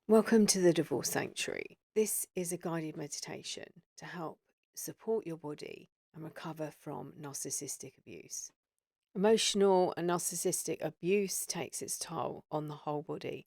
Welcome to the Divorce Sanctuary. This is a guided meditation to help support your body and recover from narcissistic abuse. Emotional and narcissistic abuse takes its toll on the whole body.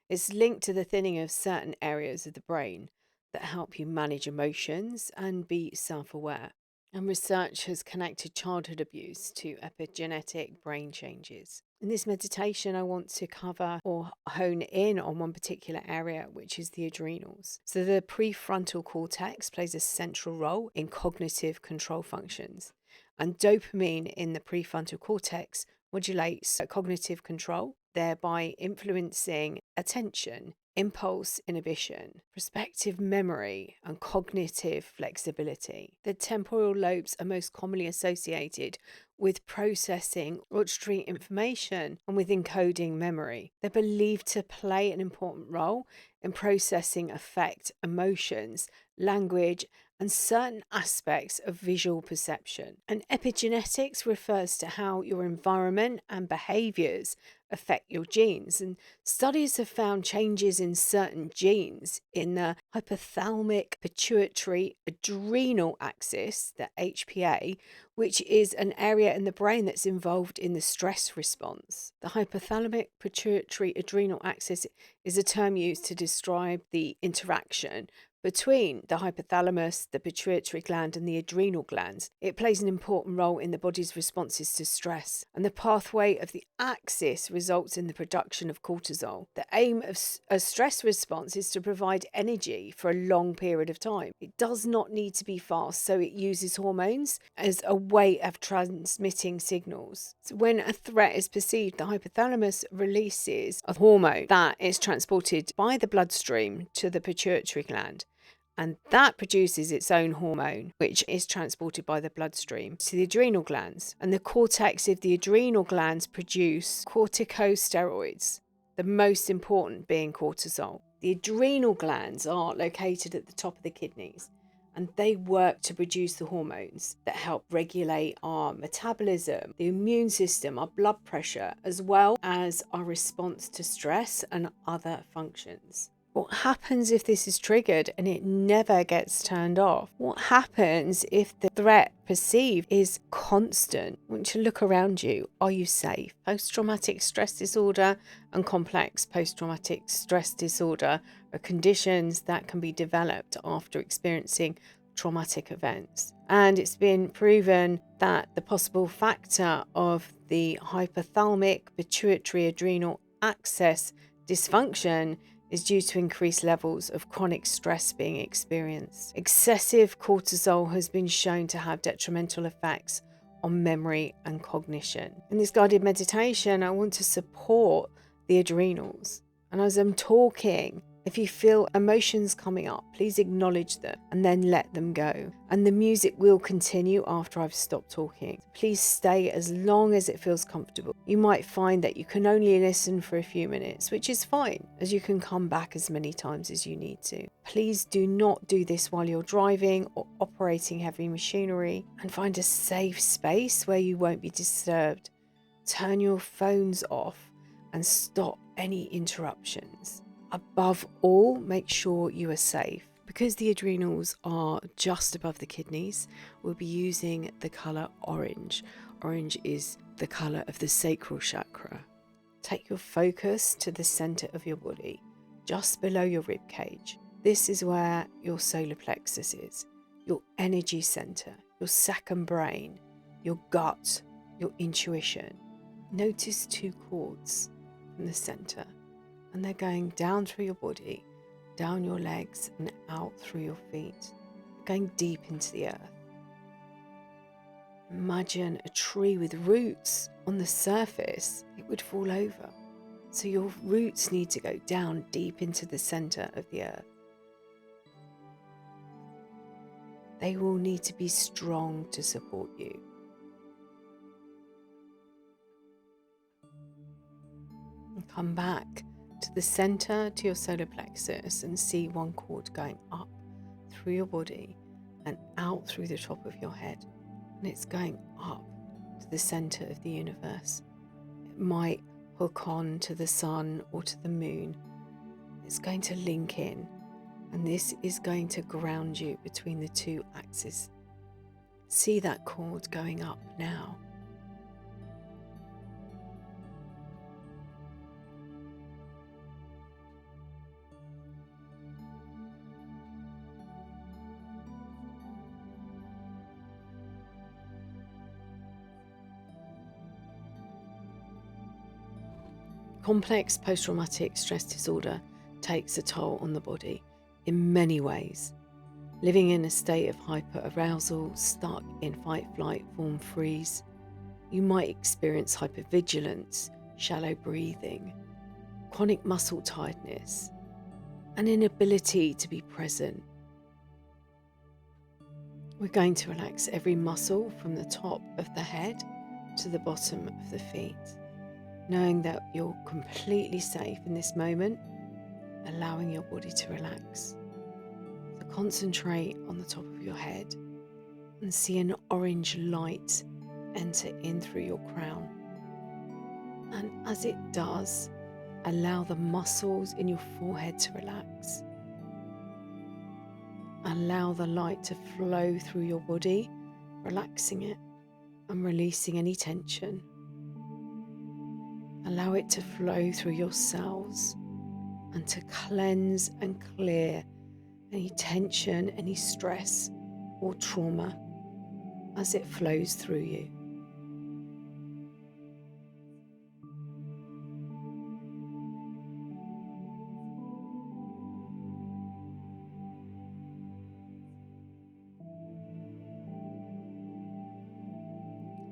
It's linked to the thinning of certain areas of the brain that help you manage emotions and be self-aware. And research has connected childhood abuse to epigenetic brain changes. In this meditation, I want to cover or hone in on one particular area, which is the adrenals. So the prefrontal cortex plays a central role in cognitive control functions. And dopamine in the prefrontal cortex modulates cognitive control, thereby influencing attention, impulse inhibition, prospective memory, and cognitive flexibility. The temporal lobes are most commonly associated with processing auditory information and with encoding memory. They're believed to play an important role in processing affect, emotions, language, and certain aspects of visual perception. And epigenetics refers to how your environment and behaviors affect your genes. And studies have found changes in certain genes in the hypothalamic pituitary adrenal axis, the HPA, which is an area in the brain that's involved in the stress response. The hypothalamic pituitary adrenal axis is a term used to describe the interaction between the hypothalamus, the pituitary gland, and the adrenal glands. It plays an important role in the body's responses to stress, and the pathway of the axis results in the production of cortisol. The aim of a stress response is to provide energy for a long period of time. It does not need to be fast, so it uses hormones as a way of transmitting signals. So when a threat is perceived, the hypothalamus releases a hormone that is transported by the bloodstream to the pituitary gland. And that produces its own hormone, which is transported by the bloodstream to the adrenal glands. And the cortex of the adrenal glands produce corticosteroids, the most important being cortisol. The adrenal glands are located at the top of the kidneys, and they work to produce the hormones that help regulate our metabolism, the immune system, our blood pressure, as well as our response to stress and other functions. What happens if this is triggered and it never gets turned off? What happens if the threat perceived is constant? I want you to look around you. Are you safe? Post-traumatic stress disorder and complex post-traumatic stress disorder are conditions that can be developed after experiencing traumatic events. And it's been proven that the possible factor of the hypothalamic pituitary adrenal axis dysfunction is due to increased levels of chronic stress being experienced. Excessive cortisol has been shown to have detrimental effects on memory and cognition. In this guided meditation, I want to support the adrenals. And as I'm talking, if you feel emotions coming up, please acknowledge them and then let them go. And the music will continue after I've stopped talking. Please stay as long as it feels comfortable. You might find that you can only listen for a few minutes, which is fine, as you can come back as many times as you need to. Please do not do this while you're driving or operating heavy machinery, and find a safe space where you won't be disturbed. Turn your phones off and stop any interruptions. Above all, make sure you are safe. Because the adrenals are just above the kidneys, we'll be using the colour orange. Orange is the colour of the sacral chakra. Take your focus to the centre of your body, just below your rib cage. This is where your solar plexus is, your energy centre, your second brain, your gut, your intuition. Notice two cords from the centre, and they're going down through your body, down your legs and out through your feet, going deep into the earth. Imagine a tree with roots on the surface. It would fall over. So your roots need to go down deep into the center of the earth. They will need to be strong to support you. And come back to the center, to your solar plexus, and see one cord going up through your body and out through the top of your head. And it's going up to the center of the universe. It might hook on to the sun or to the moon. It's going to link in, and this is going to ground you between the two axes. See that cord going up now. Complex post-traumatic stress disorder takes a toll on the body in many ways. Living in a state of hyper-arousal, stuck in fight, flight, fawn, freeze, you might experience hypervigilance, shallow breathing, chronic muscle tiredness, an inability to be present. We're going to relax every muscle from the top of the head to the bottom of the feet, knowing that you're completely safe in this moment, allowing your body to relax. So concentrate on the top of your head and see an orange light enter in through your crown. And as it does, allow the muscles in your forehead to relax. Allow the light to flow through your body, relaxing it and releasing any tension. Allow it to flow through your cells and to cleanse and clear any tension, any stress or trauma as it flows through you.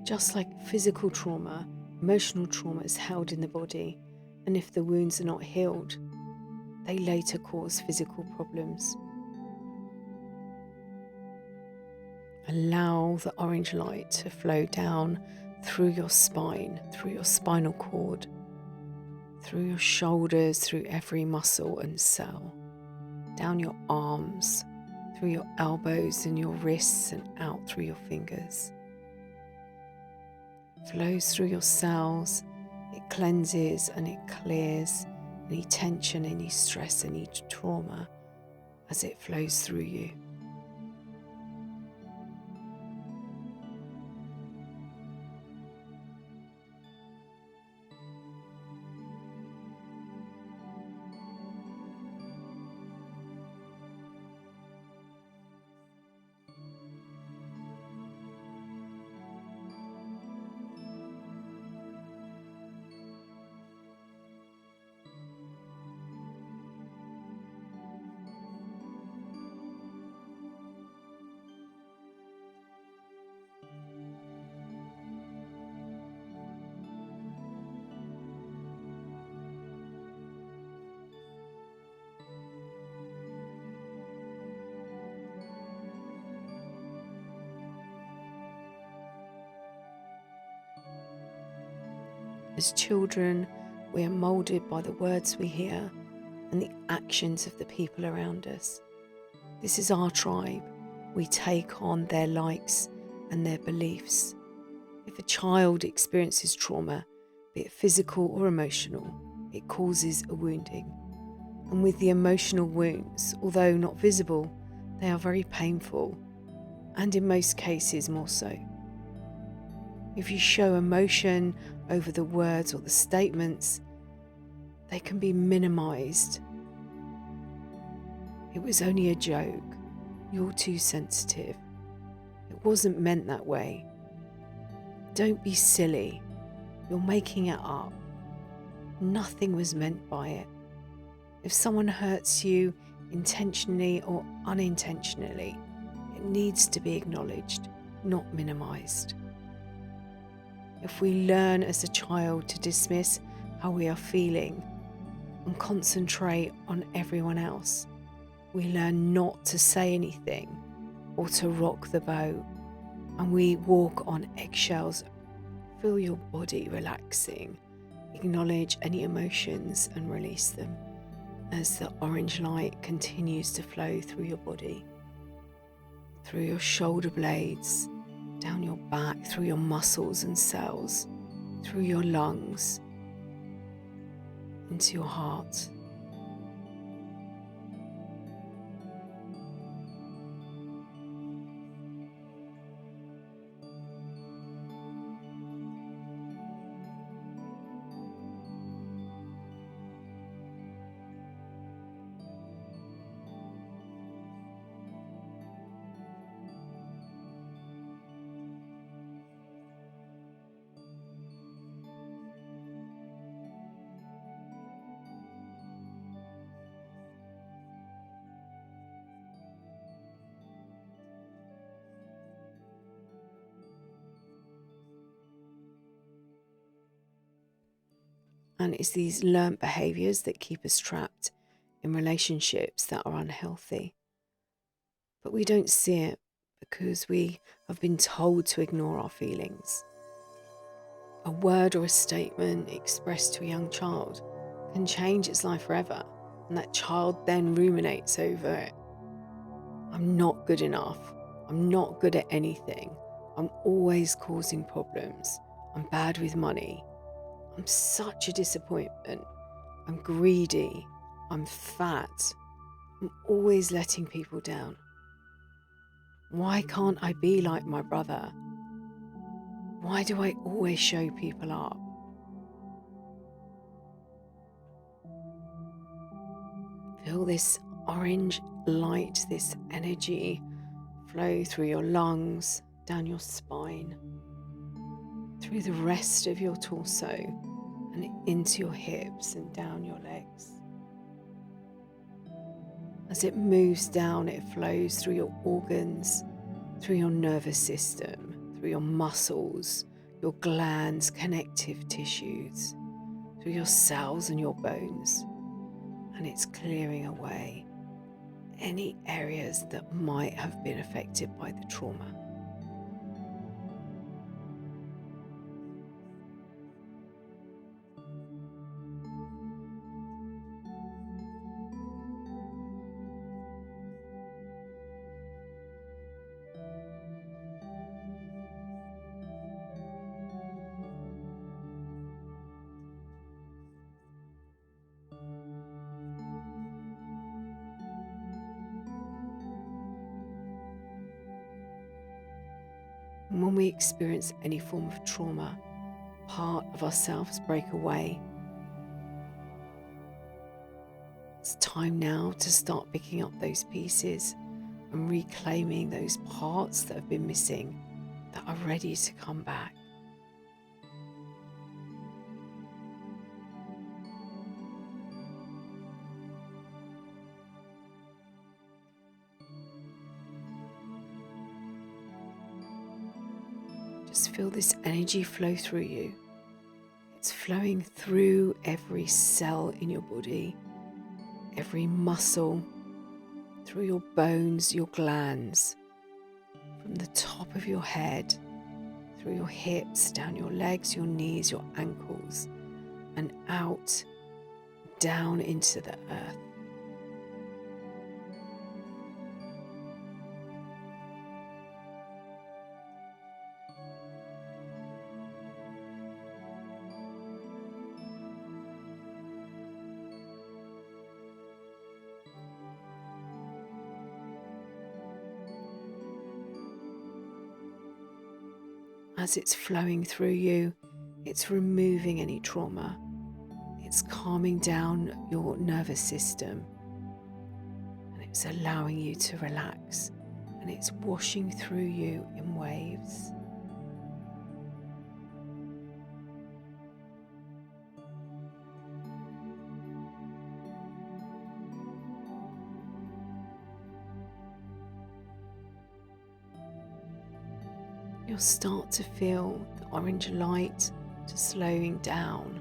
Just like physical trauma, emotional trauma is held in the body, and if the wounds are not healed, they later cause physical problems. Allow the orange light to flow down through your spine, through your spinal cord, through your shoulders, through every muscle and cell, down your arms, through your elbows and your wrists and out through your fingers. Flows through your cells, it cleanses and it clears any tension, any stress, any trauma as it flows through you. As children, we are moulded by the words we hear and the actions of the people around us. This is our tribe. We take on their likes and their beliefs. If a child experiences trauma, be it physical or emotional, it causes a wounding. And with the emotional wounds, although not visible, they are very painful, and in most cases more so. If you show emotion over the words or the statements, they can be minimized. It was only a joke. You're too sensitive. It wasn't meant that way. Don't be silly. You're making it up. Nothing was meant by it. If someone hurts you intentionally or unintentionally, it needs to be acknowledged, not minimized. If we learn as a child to dismiss how we are feeling and concentrate on everyone else, we learn not to say anything or to rock the boat, and we walk on eggshells. Feel your body relaxing. Acknowledge any emotions and release them as the orange light continues to flow through your body, through your shoulder blades, down your back, through your muscles and cells, through your lungs, into your heart. And it's these learnt behaviours that keep us trapped in relationships that are unhealthy. But we don't see it because we have been told to ignore our feelings. A word or a statement expressed to a young child can change its life forever, and that child then ruminates over it. I'm not good enough. I'm not good at anything. I'm always causing problems. I'm bad with money. I'm such a disappointment. I'm greedy. I'm fat. I'm always letting people down. Why can't I be like my brother? Why do I always show people up? Feel this orange light, this energy flow through your lungs, down your spine, through the rest of your torso, and into your hips and down your legs. As it moves down, it flows through your organs, through your nervous system, through your muscles, your glands, connective tissues, through your cells and your bones. And it's clearing away any areas that might have been affected by the trauma. And when we experience any form of trauma, part of ourselves break away. It's time now to start picking up those pieces and reclaiming those parts that have been missing, that are ready to come back. Just feel this energy flow through you. It's flowing through every cell in your body, every muscle, through your bones, your glands, from the top of your head, through your hips, down your legs, your knees, your ankles, and out, down into the earth. As it's flowing through you, it's removing any trauma. It's calming down your nervous system, and it's allowing you to relax, and it's washing through you in waves. You'll start to feel the orange light just slowing down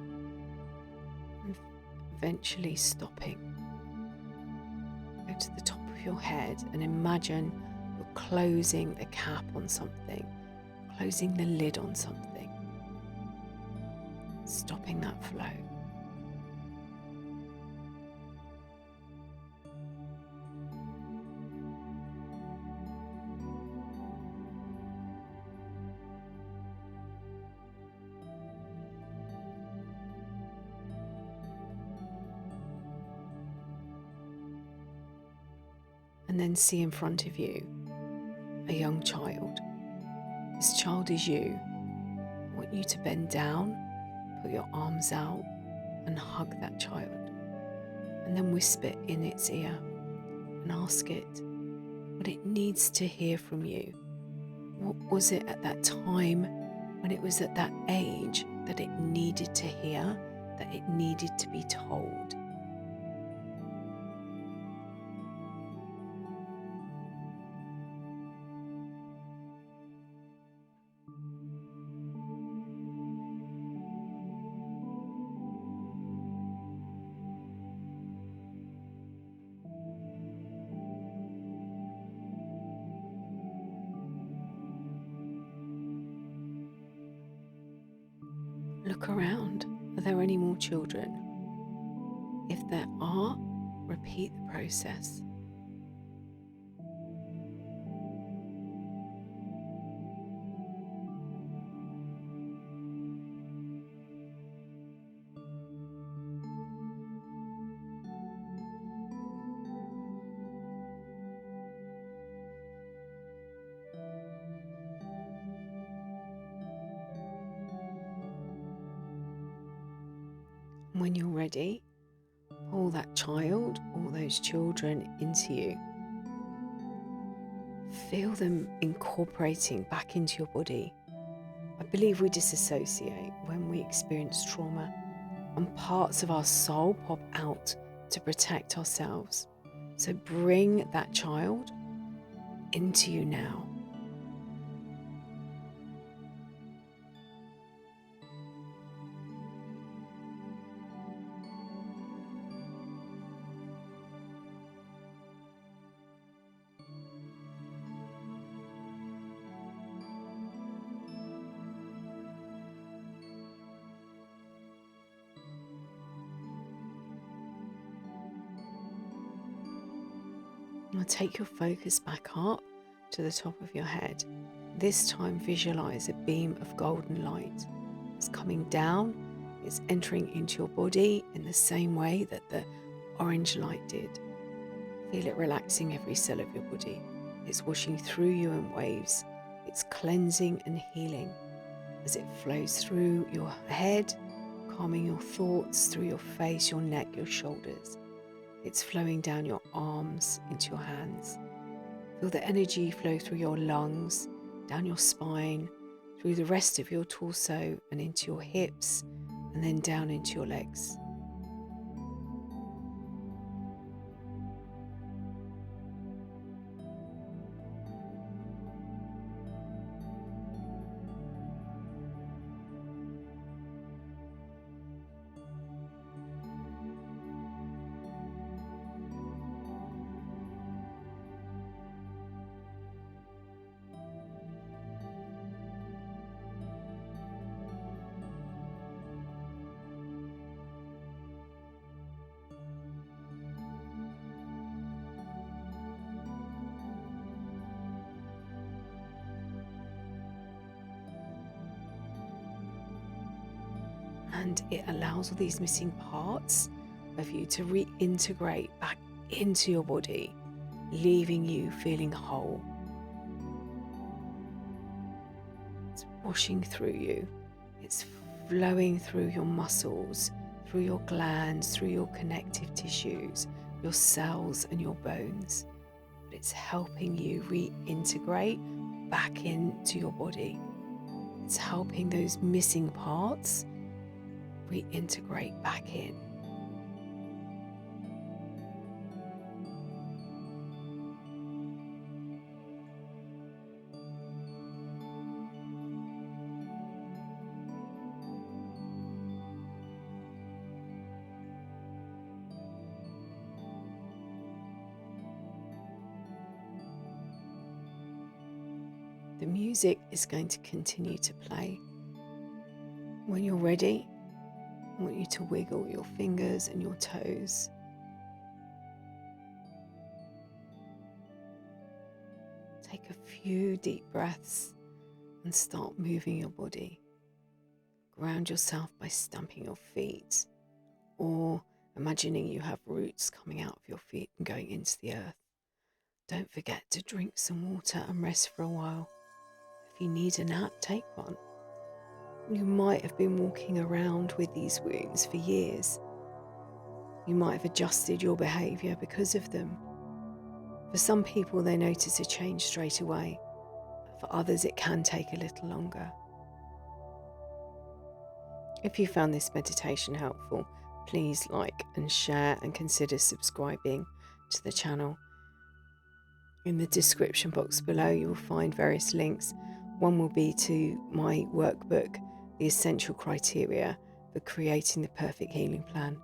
and eventually stopping. Go to the top of your head and imagine you're closing the cap on something, closing the lid on something, stopping that flow. And then see in front of you a young child. This child is you. I want you to bend down, put your arms out, and hug that child. And then whisper in its ear and ask it what it needs to hear from you. What was it at that time, when it was at that age, that it needed to hear, that it needed to be told? Look around. Are there any more children? If there are, repeat the process. When you're ready, pull that child or those children into you. Feel them incorporating back into your body. I believe we disassociate when we experience trauma, and parts of our soul pop out to protect ourselves. So bring that child into you now. Now take your focus back up to the top of your head. This time visualize a beam of golden light. It's coming down, it's entering into your body in the same way that the orange light did. Feel it relaxing every cell of your body. It's washing through you in waves. It's cleansing and healing as it flows through your head, calming your thoughts through your face, your neck, your shoulders. It's flowing down your arms into your hands. Feel the energy flow through your lungs, down your spine, through the rest of your torso and into your hips, and then down into your legs. And it allows all these missing parts of you to reintegrate back into your body, leaving you feeling whole. It's washing through you. It's flowing through your muscles, through your glands, through your connective tissues, your cells and your bones. But it's helping you reintegrate back into your body. It's helping those missing parts reintegrate back in. The music is going to continue to play. When you're ready, I want you to wiggle your fingers and your toes. Take a few deep breaths and start moving your body. Ground yourself by stamping your feet or imagining you have roots coming out of your feet and going into the earth. Don't forget to drink some water and rest for a while. If you need a nap, take one. You might have been walking around with these wounds for years. You might have adjusted your behaviour because of them. For some people, they notice a change straight away. For others, it can take a little longer. If you found this meditation helpful, please like and share and consider subscribing to the channel. In the description box below, you will find various links. One will be to my workbook, The Essential Criteria for Creating the Perfect Healing Plan.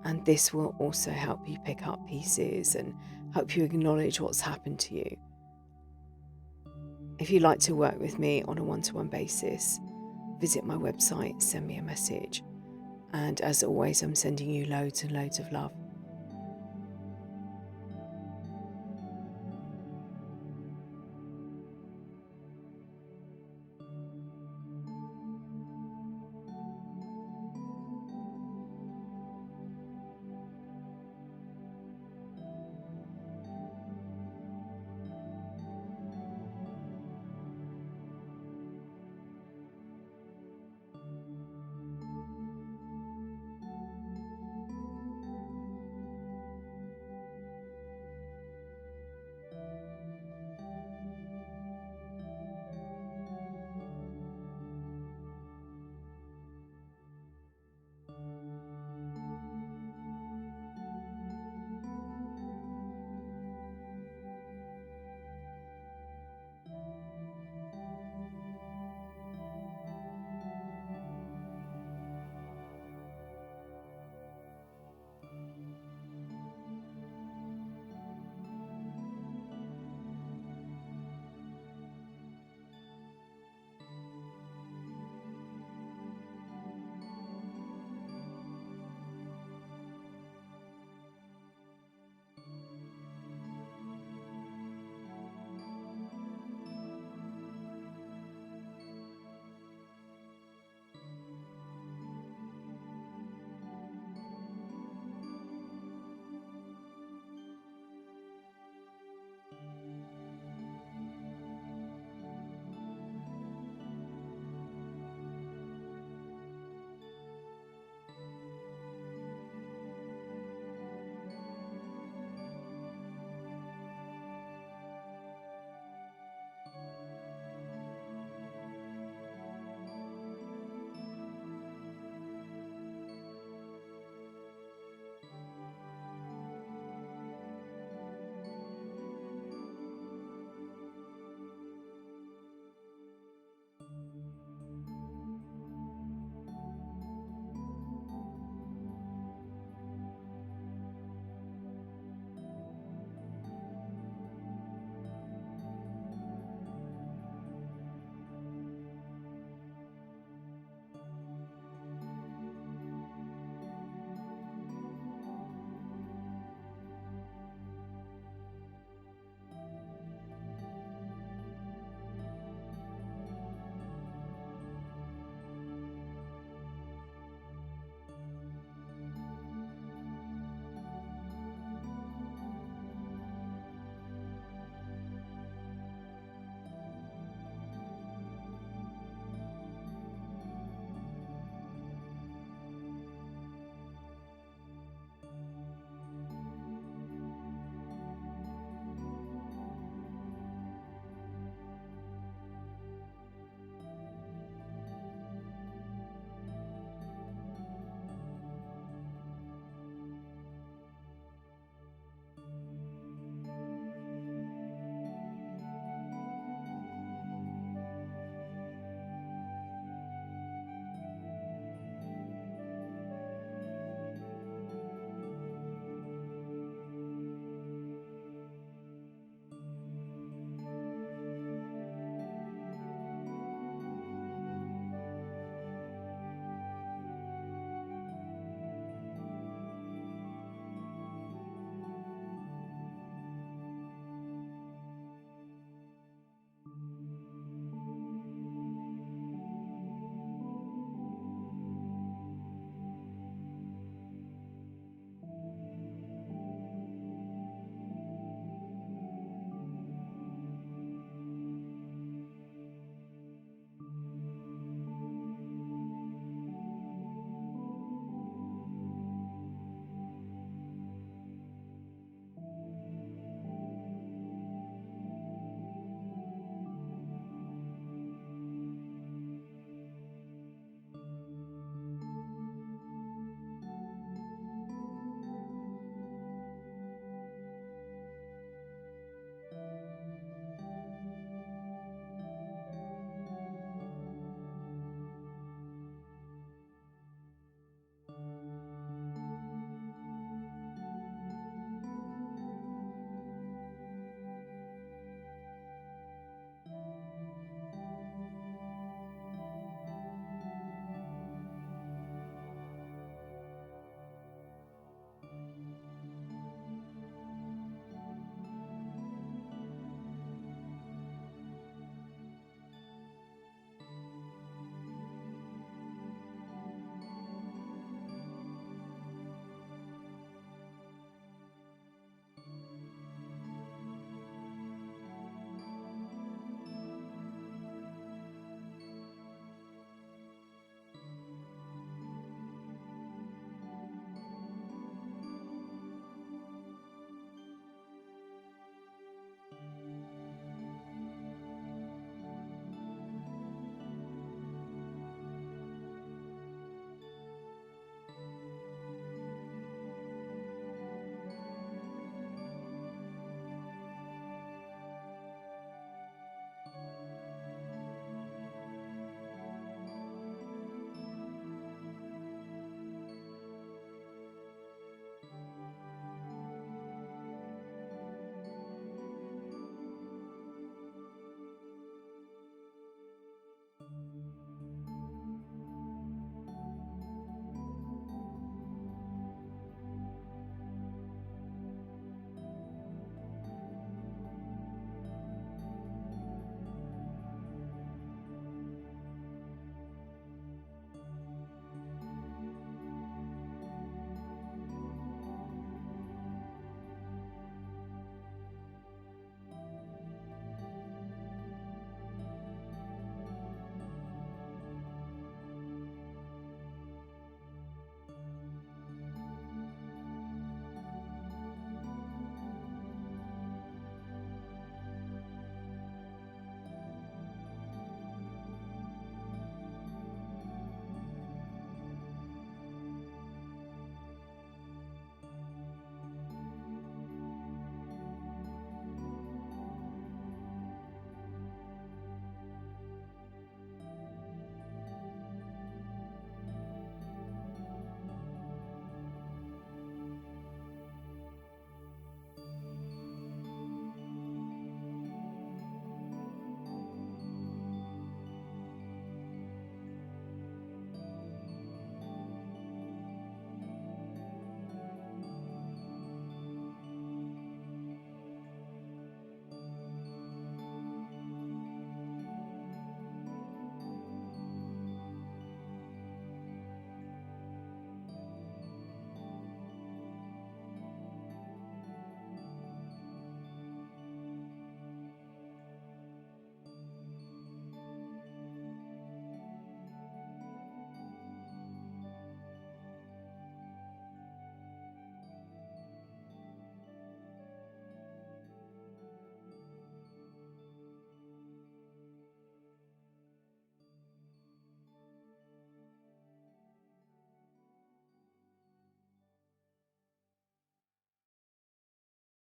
And this will also help you pick up pieces and help you acknowledge what's happened to you. If you'd like to work with me on a one-to-one basis, visit my website, send me a message. And as always, I'm sending you loads and loads of love.